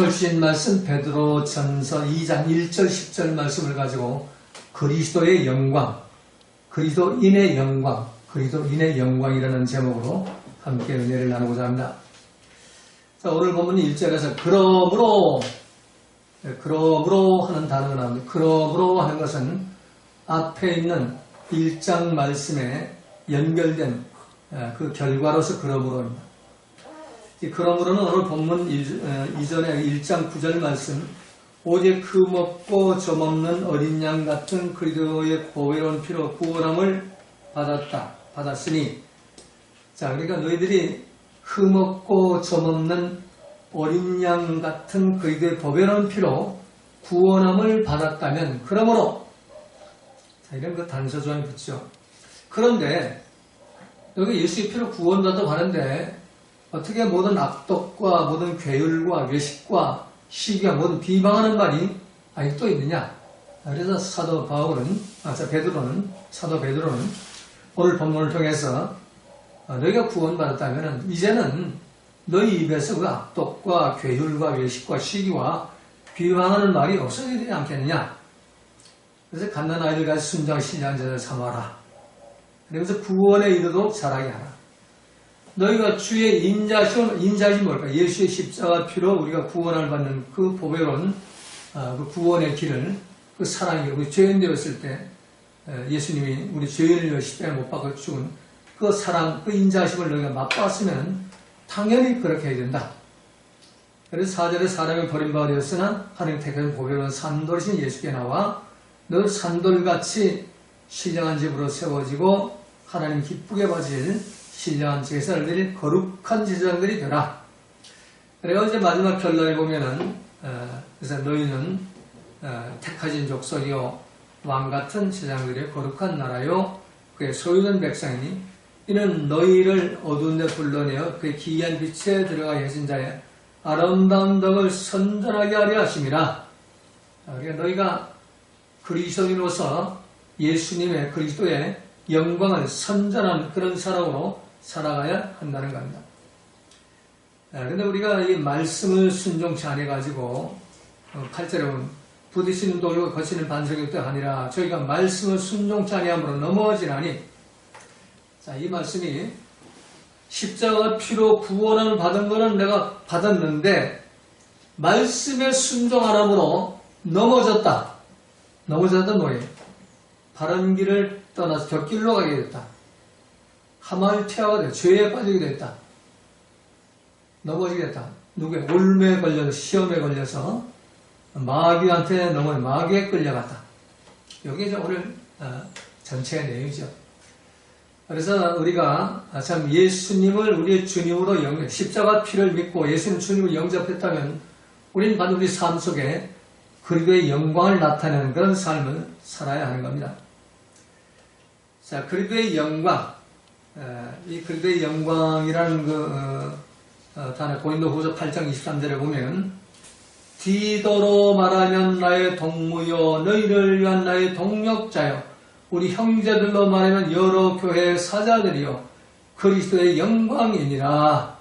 오늘 주신 말씀 베드로전서 2장 1절 10절 말씀을 가지고 그리스도의 영광, 그리스도인의 영광, 그리스도인의 영광이라는 제목으로 함께 은혜를 나누고자 합니다. 자, 오늘 본문이 1절에서 그러므로 하는 단어가 나옵니다. 그러므로 하는 것은 앞에 있는 1장 말씀에 연결된 그 결과로서 그러므로입니다. 이 그러므로는 오늘 본문 이전에 1장 9절 말씀 오직 흠없고 점없는 어린 양 같은 그리스도의 보배로운 피로 구원함을 받았으니 자, 그러니까 너희들이 흠없고 점없는 어린 양 같은 그리스도의 보배로운 피로 구원함을 받았다면 그러므로 자, 이런 그 단서 조항이 붙죠. 그런데 여기 예수의 피로 구원받았다고 하는데 어떻게 모든 악독과 모든 괴율과 외식과 시기와 모든 비방하는 말이 아직도 있느냐? 그래서 사도 베드로는 오늘 본문을 통해서 너희가 구원받았다면 이제는 너희 입에서 그 악독과 괴율과 외식과 시기와 비방하는 말이 없어져야 되지 않겠느냐? 그래서 갓난 아이들같이 순종 신뢰한 자를 삼아라. 그래서 구원에 이르도록 자라게 하라. 너희가 주의 인자심이 뭘까? 예수의 십자가 피로 우리가 구원을 받는 그 보배로운 그 구원의 길을 그 사랑이 우리 죄인 되었을 때 예수님이 우리 죄인을 위해 십자가에 못 박아 죽은 그 사랑, 그 인자심을 너희가 맛봤으면 당연히 그렇게 해야 된다. 그래서 4절에 사람이 버림받아 되었으나 하나님 택한 보배로운 산돌이신 예수께 나와 너 산돌같이 신령한 집으로 세워지고 하나님 기쁘게 받으실 신령한 제사를 드릴 거룩한 제사장들이 되라. 그래서 이제 마지막 결론에 보면은 그래서 너희는 택하신 족속이요 왕같은 제사장들의 거룩한 나라요 그의 소유된 백성이니 이는 너희를 어두운 데 불러내어 그의 기이한 빛에 들어가게 하신 자의 아름다운 덕을 선전하게 하려 하심이라. 그러니까 너희가 그리스도인으로서 예수님의 그리스도의 영광을 선전하는 그런 사람으로 살아가야 한다는 겁니다. 그런데 우리가 이 말씀을 순종치 않아가지고 8절에 보면 부딪히는 돌과 거치는 반석이 또 아니라 저희가 말씀을 순종치 아니함으로 넘어지나니 자, 이 말씀이 십자가 피로 구원을 받은 것은 내가 받았는데 말씀에 순종 안 함으로 넘어졌다. 넘어졌던 뭐예요? 바른 길을 떠나서 곁길로 가게 됐다. 하말티아가 됐다. 죄에 빠지게 됐다. 넘어지게 됐다. 누구의 올매에 걸려서 시험에 걸려서 마귀한테 마귀에 끌려갔다. 이게 이제 오늘 전체의 내용이죠. 그래서 우리가 참 예수님을 우리의 주님으로 십자가 피를 믿고 예수님 주님을 영접했다면 우리는 반드시 우리 삶 속에 그리스도의 영광을 나타내는 그런 삶을 살아야 하는 겁니다. 자, 그리스도의 영광, 이 그리스도의 영광이라는 단어 고린도후서 8장 23절에 보면 디도로 말하면 나의 동무요 너희를 위한 나의 동력자요 우리 형제들로 말하면 여러 교회의 사자들이요 그리스도의 영광이니라.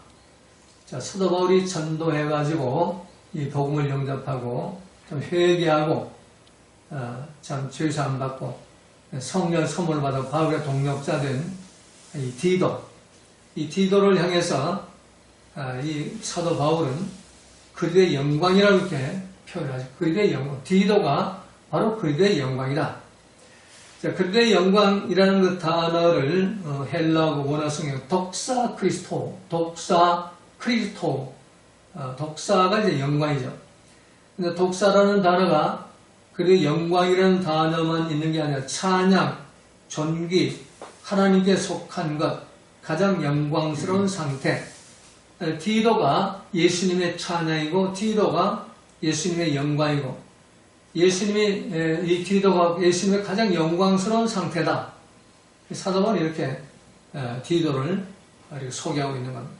자, 사도 바울이 전도해가지고 이 복음을 영접하고 좀 회개하고 참 죄사함 받고 성령 선물을 받아 바울의 동력자 된 이 디도를 향해서 이 사도 바울은 그리스도의 영광이라고 이렇게 표현하죠. 그리스도의 영광. 디도가 바로 그리스도의 영광이다. 자, 그리스도의 영광이라는 그 단어를 헬라어 원어 성경 독사 크리스토, 독사가 이제 영광이죠. 근데 독사라는 단어가 그리스도의 영광이라는 단어만 있는 게 아니라 찬양, 존귀, 하나님께 속한 것, 가장 영광스러운 상태. 디도가 예수님의 찬양이고 디도가 예수님의 영광이고 이 디도가 예수님의 가장 영광스러운 상태다. 사도바울이 이렇게 디도를 이렇게 소개하고 있는 겁니다.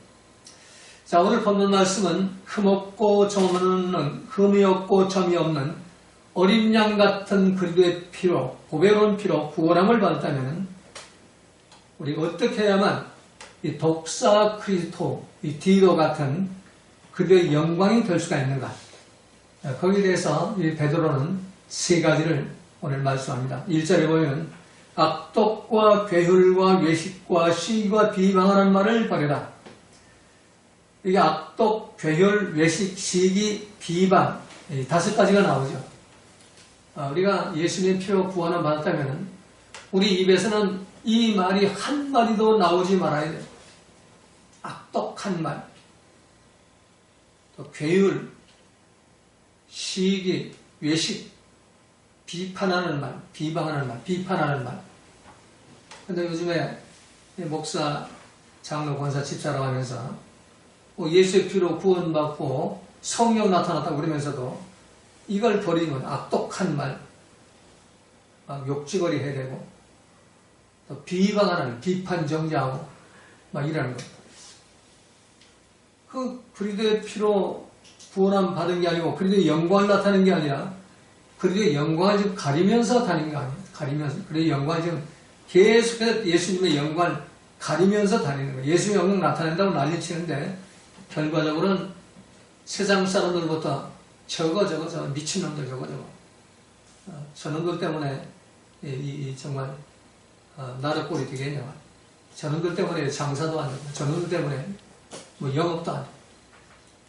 자, 오늘 본문 말씀은 흠없고 흠이 없고 점이 없는 어린 양 같은 그리스도의 피로, 보배로운 피로 구원함을 받았다면 우리 어떻게 해야만 이 독사 크리스토, 이 디도 같은 그리스도의 영광이 될 수가 있는가? 거기에 대해서 이 베드로는 세 가지를 오늘 말씀합니다. 1절에 보면 악독과 괴hul과 외식과 시기와 비방하는 말을 버려라. 이게 악독, 괴hul, 외식, 시기, 비방 이 5가지가 나오죠. 우리가 예수님의 피로 구원을 받았다면 우리 입에서는 이 말이 한마디도 나오지 말아야 돼요. 악독한 말, 또 괴hul, 시기, 외식, 비판하는 말, 비방하는 말, 비판하는 말. 근데 요즘에 목사, 장로, 권사, 집사라고 하면서 예수의 피로 구원받고 성령 나타났다고 그러면서도 이걸 버리면 악독한 말, 막 욕지거리 해야 되고, 또 비방하는, 비판 정죄하고, 막 이러는 것. 그리스도의 피로 구원함 받은 게 아니고, 그리스도의 영광을 나타내는 게 아니라, 그리스도의 영광을 지금 가리면서 다니는 거 아니에요. 가리면서. 그리스도의 영광을 지금 계속해서 예수님의 영광을 가리면서 다니는 거예요. 예수의 영광 나타낸다고 난리치는데, 결과적으로는 세상 사람들부터 저거 미친놈들 저거 저놈들 때문에 정말 나라 꼴이 되겠냐. 저놈들 때문에 장사도 안 되고, 저놈들 때문에 뭐 영업도 안 되고,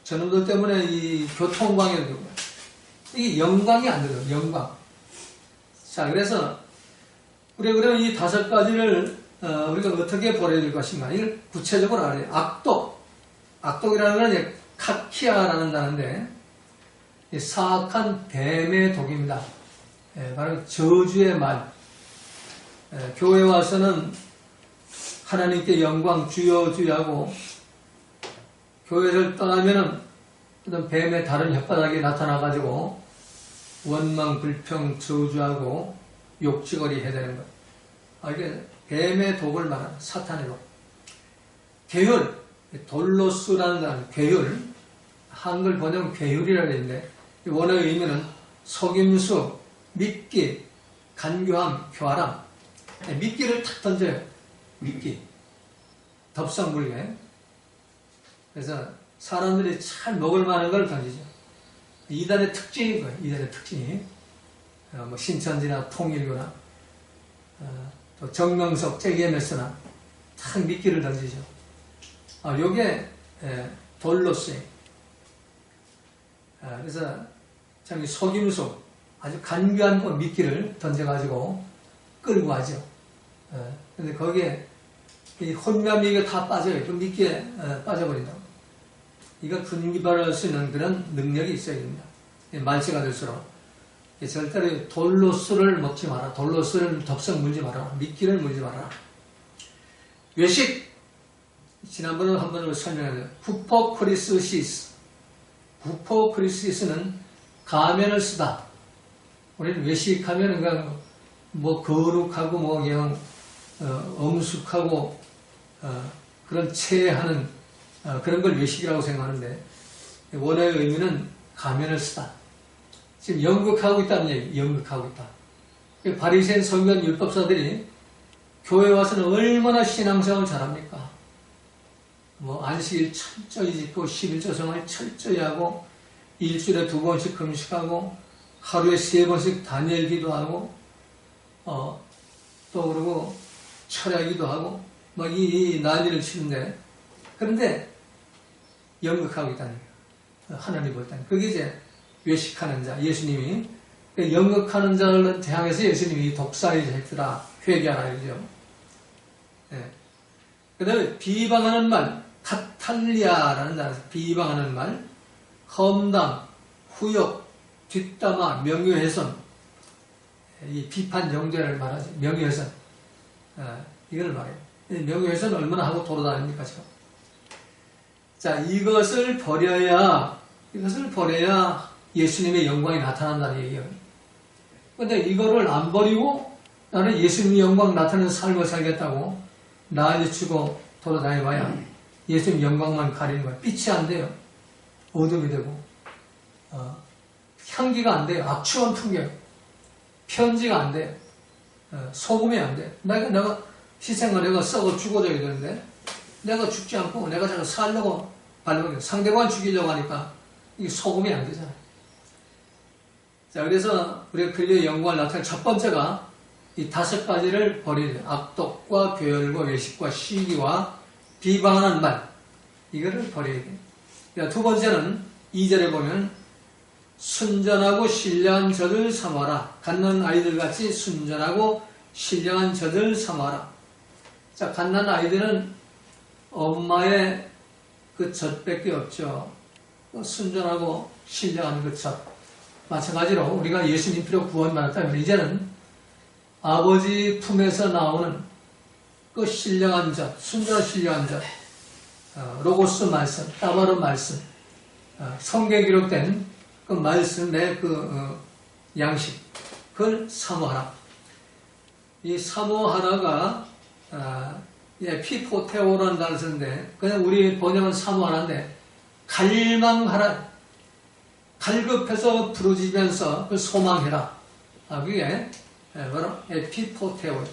저놈들 때문에 이 교통방해도 되고, 이게 영광이 안 되죠. 영광. 자, 그래서 우리가 그러면 이 5가지를 우리가 어떻게 버려야 될 것인가? 이걸 구체적으로 알아야 돼요. 악독이라는 건 이제 카키아라는 단어인데, 사악한 뱀의 독입니다. 바로 저주의 말. 교회 와서는 하나님께 영광 주여 주여하고, 교회를 떠나면은 어떤 뱀의 다른 혓바닥이 나타나가지고 원망, 불평, 저주하고 욕지거리 해야 되는 것. 이게 뱀의 독을 말하는 사탄의 독. 괴hul, 돌로스라는 단어, 괴hul. 한글 번역은 괴hul이라고 했는데, 원어의 의미는 속임수, 미끼, 간교함, 교활함. 미끼를 탁 던져요. 미끼. 덥석물게. 그래서 사람들이 잘 먹을 만한 걸 던지죠. 이단의 특징인 거예요. 이단의 특징이. 뭐 신천지나 통일교나, 또 정명석, 잭엠에스나 탁 미끼를 던지죠. 요게 돌로스예요. 그래서 참 속임수, 아주 간교한 미끼를 던져가지고 끌고 가죠. 근데 거기에 이 혼미함이 다 빠져요. 그 미끼에 빠져버린다고. 이거 분기발할 수 있는 그런 능력이 있어야 됩니다. 만세가 될수록. 절대로 돌로스를 먹지 마라. 돌로스를 덥석 물지 마라. 미끼를 물지 마라. 외식. 지난번에 한번 설명했는데, 후포크리스시스. 후포크리시스는 가면을 쓰다. 우리는 외식하면 그냥 뭐 거룩하고 뭐 그냥 엄숙하고 그런 체하는 그런 걸 외식이라고 생각하는데, 원어의 의미는 가면을 쓰다. 지금 연극하고 있다는 얘기, 연극하고 있다. 바리새인 선교한 율법사들이 교회 와서는 얼마나 신앙생활을 잘합니까? 뭐 안식일 철저히 지키고 11조성을 철저히 하고 일주일에 2번씩 금식하고 하루에 3번씩 다니엘 기도하고 또 그러고 철야기도 하고 막 이 난리를 치는데, 그런데 연극하고 있다는 거예요. 하나님 볼 때는. 그게 이제 외식하는 자, 예수님이 연극하는 자를 대항해서 예수님이 독사이자 했더라, 회개하라 이러죠. 그 다음에 비방하는 말, 카탈리아라는 단어에서 비방하는 말, 험담, 후욕, 뒷담화, 명예훼손, 이 비판 정죄를 말하죠. 명예훼손. 이걸 말해요. 명예훼손 얼마나 하고 돌아다닙니까, 지금? 자, 이것을 버려야 예수님의 영광이 나타난다는 얘기예요. 근데 이거를 안 버리고 나는 예수님의 영광 나타나는 삶을 살겠다고 난리치고 돌아다녀봐야 예수님 영광만 가리는 거예요. 빛이 안 돼요. 어둠이 되고, 향기가 안 돼요. 악취만 풍겨요. 편지가 안 돼요. 소금이 안 돼요. 내가 희생을 내가 썩어 죽어져야 되는데, 내가 죽지 않고 내가 자꾸 살려고 발려고 상대방 죽이려고 하니까 이게 소금이 안 되잖아요. 자, 그래서 우리가 그리스도의 영광을 나타낼 첫 번째가 이 5가지를 버려야 돼요. 악독과 괴열과 외식과 시기와 비방하는 말. 이거를 버려야 돼요. 자, 두 번째는 2절에 보면 순전하고 신령한 젖을 삼아라. 갓난 아이들 같이 순전하고 신령한 젖을 삼아라. 자, 갓난 아이들은 엄마의 그 젖밖에 없죠. 순전하고 신령한 그 젖. 마찬가지로 우리가 예수님 피로 구원받았다면 이제는 아버지 품에서 나오는 그 신령한 젖, 순전한 신령한 젖, 로고스 말씀, 따바로 말씀, 성경에 기록된 그 말씀의 양식, 그걸 사모하라. 이 사모하라가 피포테오라는 단어를 쓰는데 그냥 우리 번역은 사모하라인데 갈망하라, 갈급해서 부르짖으면서 그 소망해라. 그게 바로 에피포테오.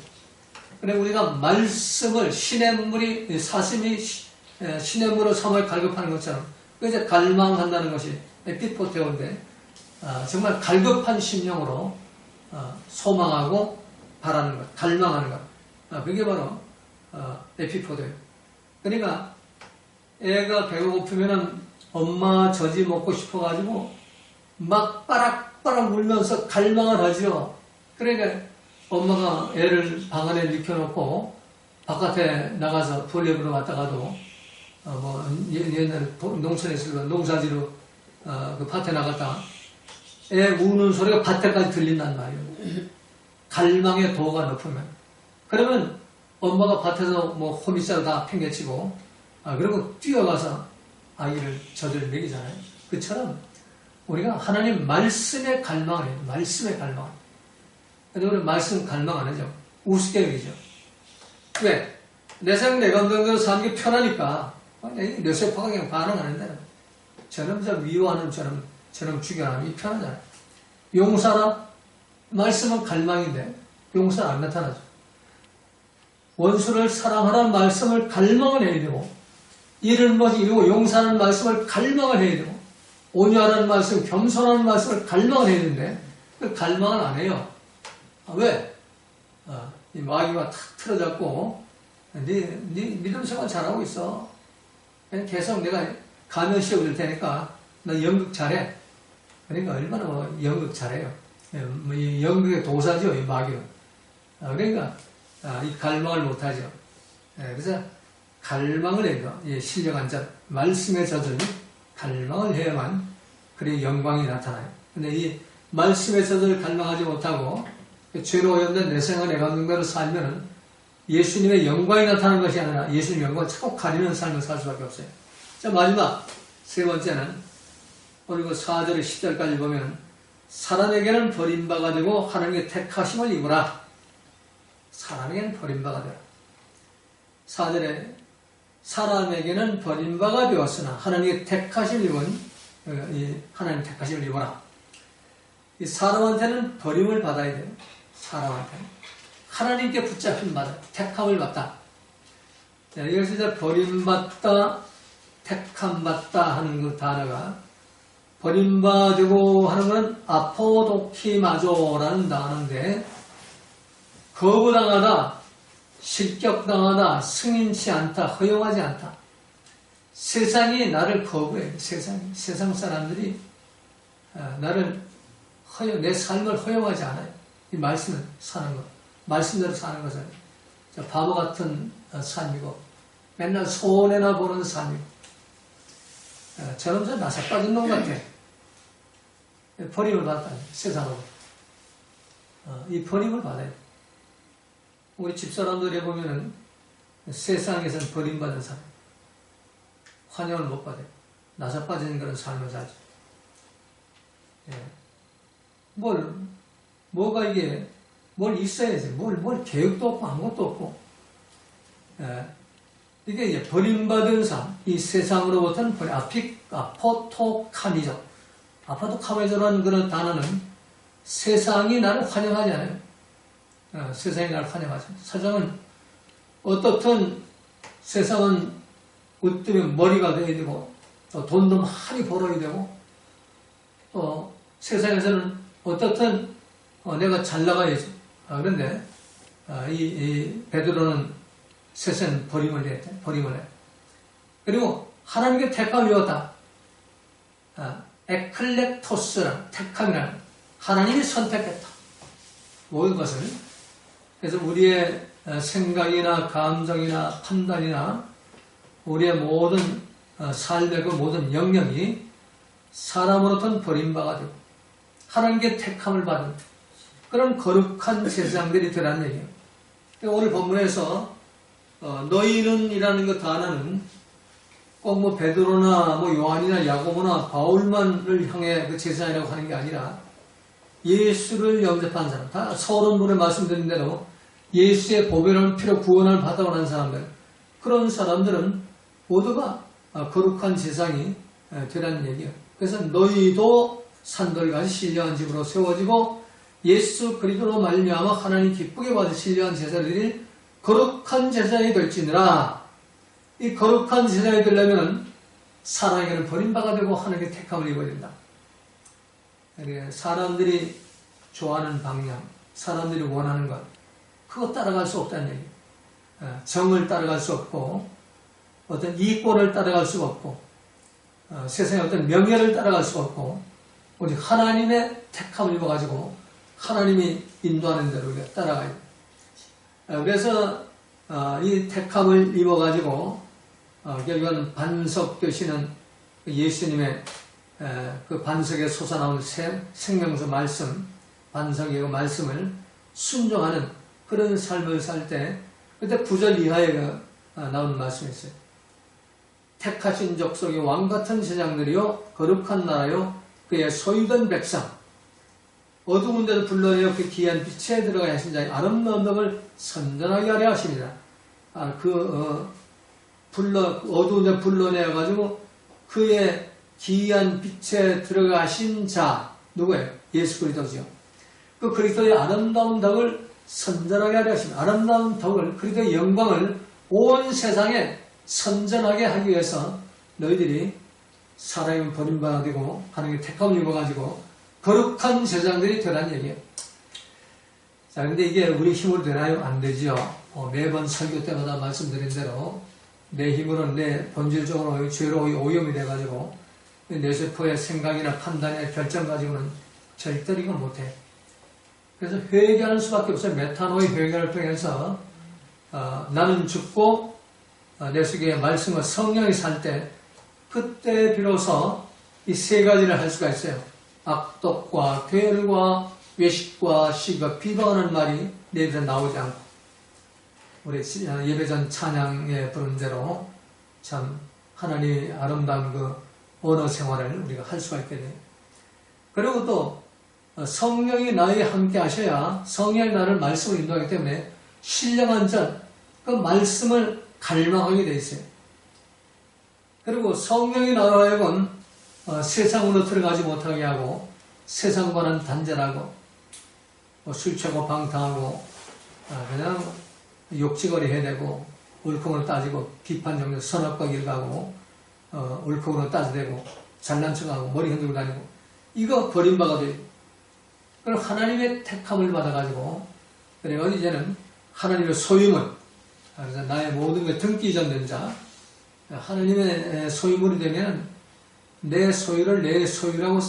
그래 우리가 말씀을 시냇물이 사슴이 시냇물로 삼을 갈급하는 것처럼 그 이제 갈망한다는 것이 에피포테오인데 정말 갈급한 심령으로 소망하고 바라는 것, 갈망하는 것. 그게 바로 에피포테오. 그러니까 애가 배고프면은 엄마 젖이 먹고 싶어가지고 막 빠락빠락 울면서 갈망을 하죠. 그러니까 엄마가 애를 방 안에 눕혀놓고 바깥에 나가서 벌레 보러 갔다가도 옛날에 농촌에 있을 농사지로 그 밭에 나갔다가 애 우는 소리가 밭에까지 들린단 말이에요. 갈망의 도가 높으면. 그러면 엄마가 밭에서 호미자루 다 팽개치고 그리고 뛰어가서 아이를 젖을 먹이잖아요. 그처럼 우리가 하나님 말씀에 갈망을 해요. 말씀에 갈망. 근데 우리 말씀 갈망 안 하죠. 우습게 여기죠. 왜? 내 생각 내 감정대로 사는 게 편하니까 내 세포가 그냥 반응하는데 저놈 미워하는 저놈 죽여라면 편하잖아요. 용사나 말씀은 갈망인데 용사는 안 나타나죠. 원수를 사랑하라는 말씀을 갈망을 해야 되고 이를 이루고 용서하는 말씀을 갈망을 해야 되고 온유하라는 말씀, 겸손하는 말씀을 갈망을 해야 되는데 그 갈망을 안 해요. 왜? 이 마귀가 탁 틀어잡고 네 믿음 생활 잘하고 있어. 그냥 계속 내가 가면 씌워줄 테니까 너 연극 잘해. 그러니까 얼마나 연극 잘해요. 이 연극의 도사죠, 이 마귀는. 그러니까 이 갈망을 못하죠. 그래서 갈망을 해요. 신령한 젖, 말씀의 젖을 갈망을 해야만 그의 영광이 나타나요. 근데 이 말씀의 젖을 갈망하지 못하고 죄로 오염된 내 생각 내 감정대로 살면은 예수님의 영광이 나타나는 것이 아니라 예수님의 영광을 자꾸 가리는 삶을 살 수밖에 없어요. 자, 마지막 세 번째는 오늘 그 4절 10절까지 보면 사람에게는 버림바가 되고 하나님의 택하심을 입으라. 사람에게는 버림바가 되라. 4절에 사람에게는 버림바가 되었으나 하나님의 택하심을 입은 하나님 택하심을 입어라. 이 사람한테는 버림을 받아야 돼요. 사람한테는 하나님께 붙잡힌 받아, 택함을 받다. 여기서 이제 버림받다, 택함받다 하는 그 단어가 버림받고 하는 건 아포도키마조라는 단어인데 거부당하다, 실격당하다, 승인치 않다, 허용하지 않다. 세상이 나를 거부해. 세상 사람들이 나를 내 삶을 허용하지 않아요. 이 말씀을 사는 것, 말씀대로 사는 것은 바보 같은 삶이고 맨날 손해나 보는 삶이고 저놈 나사 빠진 놈 같아. 버림을 받았다. 세상으로. 이 버림을 받아요. 우리 집사람들에 보면은 세상에서는 버림받은 사람, 환영을 못 받아요. 나사 빠지는 그런 삶을 살죠. 뭐가 이게, 뭘 있어야지. 뭘 계획도 없고 아무것도 없고. 이게 이제 버림받은 삶, 이 세상으로부터는 아포토카미조. 아포토카미조라는 그런 단어는 세상이 나를 환영하지 않아요. 세상이 나를 환영하죠. 세상은 어떻든 세상은 으뜸에 머리가 돼야 되고 또 돈도 많이 벌어야 되고 또 세상에서는 어떻든 내가 잘 나가야지. 그런데 이 베드로는 셋은 버림을 해. 그리고 하나님께 택함을 입었다. 에클렉토스란 택함이란 하나님이 선택했다. 모든 것을. 그래서 우리의 생각이나 감정이나 판단이나 우리의 모든 삶의 그 모든 영역이 사람으로부터 버림받아 되고 하나님께 택함을 받은 그런 거룩한 제사장들이 되라는 얘기예요. 오늘 본문에서 너희는 이라는 그 단어는 꼭 뭐 베드로나 뭐 요한이나 야고보나 바울만을 향해 그 제사장이라고 하는 게 아니라 예수를 영접한 사람, 다 서론문에 말씀드린 대로 예수의 보배로운 피로 구원을 받아오는 사람들, 그런 사람들은 모두가 거룩한 제사장이 되라는 얘기예요. 그래서 너희도 산돌같이 신령한 집으로 세워지고 예수 그리스도로 말미암아 하나님 기쁘게 받으 신령한 제사를 드릴 거룩한 제사장이 될지니라. 이 거룩한 제사장이 되려면 사람에게는 버림받아 되고 하나님께 택함을 입어야 된다. 사람들이 좋아하는 방향, 사람들이 원하는 것, 그거 따라갈 수 없다는 얘기예요. 정을 따라갈 수 없고 어떤 이권을 따라갈 수 없고 세상의 어떤 명예를 따라갈 수 없고 오직 하나님의 택함을 입어가지고 하나님이 인도하는 대로 우리가 따라가야 돼요. 그래서 이 택함을 입어가지고 결국은 반석 되시는 예수님의 그 반석에 솟아나온 생명수 말씀, 반석의 그 말씀을 순종하는 그런 삶을 살 때 그때 9절 이하에 나오는 말씀이 있어요. 택하신 족속의 왕같은 제장들이요 거룩한 나라요 그의 소유된 백성 어두운 데도 불러내어 그 귀한 빛에 들어가야 하신 자의 아름다운 덕을 선전하게 하려 하십니다. 어두운 데 불러내어가지고 그의 귀한 빛에 들어가신 자 누구예요? 예수 그리스도죠. 그 그리스도의 아름다운 덕을 선전하게 하려 하십니다. 아름다운 덕을 그리스도의 영광을 온 세상에 선전하게 하기 위해서 너희들이 사람이 버림받아 되고 하나님의 택함을 입어가지고 거룩한 제사장들이 되라는 얘기예요. 자, 근데 이게 우리 힘으로 되나요? 안 되죠. 매번 설교 때마다 말씀드린 대로 내 힘으로는 내 본질적으로 죄로 오염이 돼가지고 내 세포의 생각이나 판단이나 결정 가지고는 절대로 이걸 못해. 그래서 회개하는 수밖에 없어요. 메타노의 회개를 통해서 나는 죽고 내 속에 말씀과 성령이 살 때 그때 비로소 이 세 가지를 할 수가 있어요. 악독과 괴열과 외식과 시기와 비방하는 말이 내 입에서 나오지 않고 우리 예배전 찬양에 부른 대로 참 하나님의 아름다운 그 언어 생활을 우리가 할 수가 있게 돼요. 그리고 또 성령이 나에 함께 하셔야 성령이 나를 말씀을 인도하기 때문에 신령한 전, 그 말씀을 갈망하게 돼 있어요. 그리고 성령이 나로 하여금 세상으로 들어가지 못하게 하고 세상과는 단절하고 술 취하고 방탕하고 그냥 욕지거리 해대고 울컥으로 따지고 비판 정도 선악과 길 가고 울컥으로 따지대고 잘난 척하고 머리 흔들고 다니고 이거 버림받아 돼요. 그럼 하나님의 택함을 받아가지고 그래서 이제는 하나님의 소유물 그래서 나의 모든 게 등기 이전된 자 하나님의 소유물이 되면 내 소유를 내 소유라고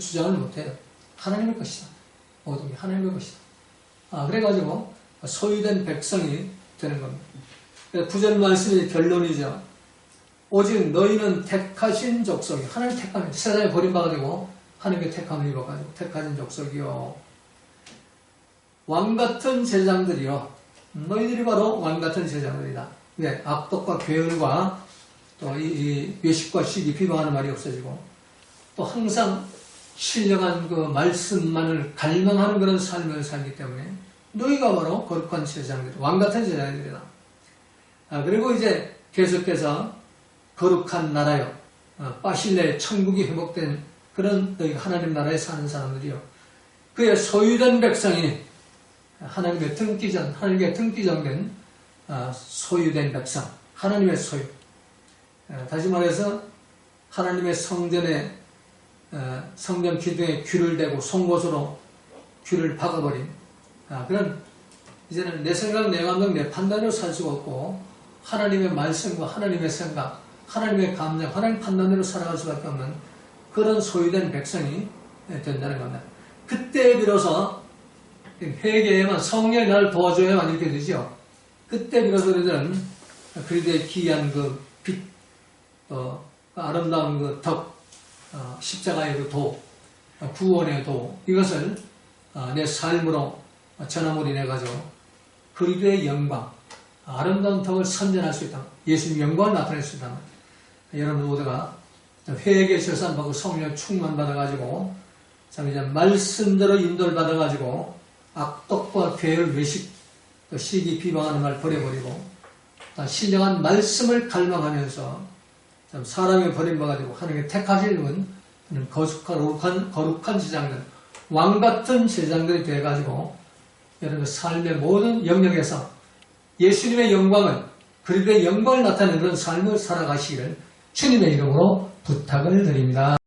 주장을 못해요. 하나님의 것이다. 모든 게 하나님의 것이다. 그래가지고 소유된 백성이 되는 겁니다. 9절 말씀이 결론이죠. 오직 너희는 택하신 족속이 하나님 택하면 세상에 버림받아들고 하나님의 택함을 입어가지고 택하신 족속이요 왕같은 제장들이요 너희들이 바로 왕같은 제장들이다. 왜? 악독과 괴열과 또 이 외식과 시기 비방하는 말이 없어지고 또 항상 신령한 그 말씀만을 갈망하는 그런 삶을 살기 때문에 너희가 바로 거룩한 제사장들, 왕같은 제사장들이다. 그리고 이제 계속해서 거룩한 나라요, 빠실레 천국이 회복된 그런 너희 하나님 나라에 사는 사람들이요, 그의 소유된 백성이니 하나님의 등기전, 하나님의 등기정된 소유된 백성, 하나님의 소유. 다시 말해서 하나님의 성전에 성령 기둥에 귀를 대고 송곳으로 귀를 박아버린 그런 이제는 내 생각, 내 감정, 내 판단으로 살 수가 없고 하나님의 말씀과 하나님의 생각, 하나님의 감정, 하나님의 판단으로 살아갈 수밖에 없는 그런 소유된 백성이 된다는 겁니다. 그때 비로소 회개에만 성령이 나를 도와줘야만 이렇게 되죠. 그때 비로소 우리들은 그리스도의 기이한 그 빛, 아름다운 그 덕, 십자가의 그 도, 구원의 도, 이것을 내 삶으로 전함으로 인해가지고 그리스도의 영광, 아름다운 덕을 선전할 수 있다. 예수님 영광을 나타낼 수 있다. 여러분 모두가 회개의 절산 받고 성령 충만 받아가지고 참 이제 말씀대로 인도를 받아가지고 악독과 괴를 외식, 또 시기 비방하는 말 버려버리고 신령한 말씀을 갈망하면서 참 사람이 버림받아가지고 하나님의 택하시는 거룩한 제장들, 왕같은 제장들이 되어가지고 여러분 삶의 모든 영역에서 예수님의 영광을, 그리스도의 영광을 나타내는 그런 삶을 살아가시기를 주님의 이름으로 부탁을 드립니다.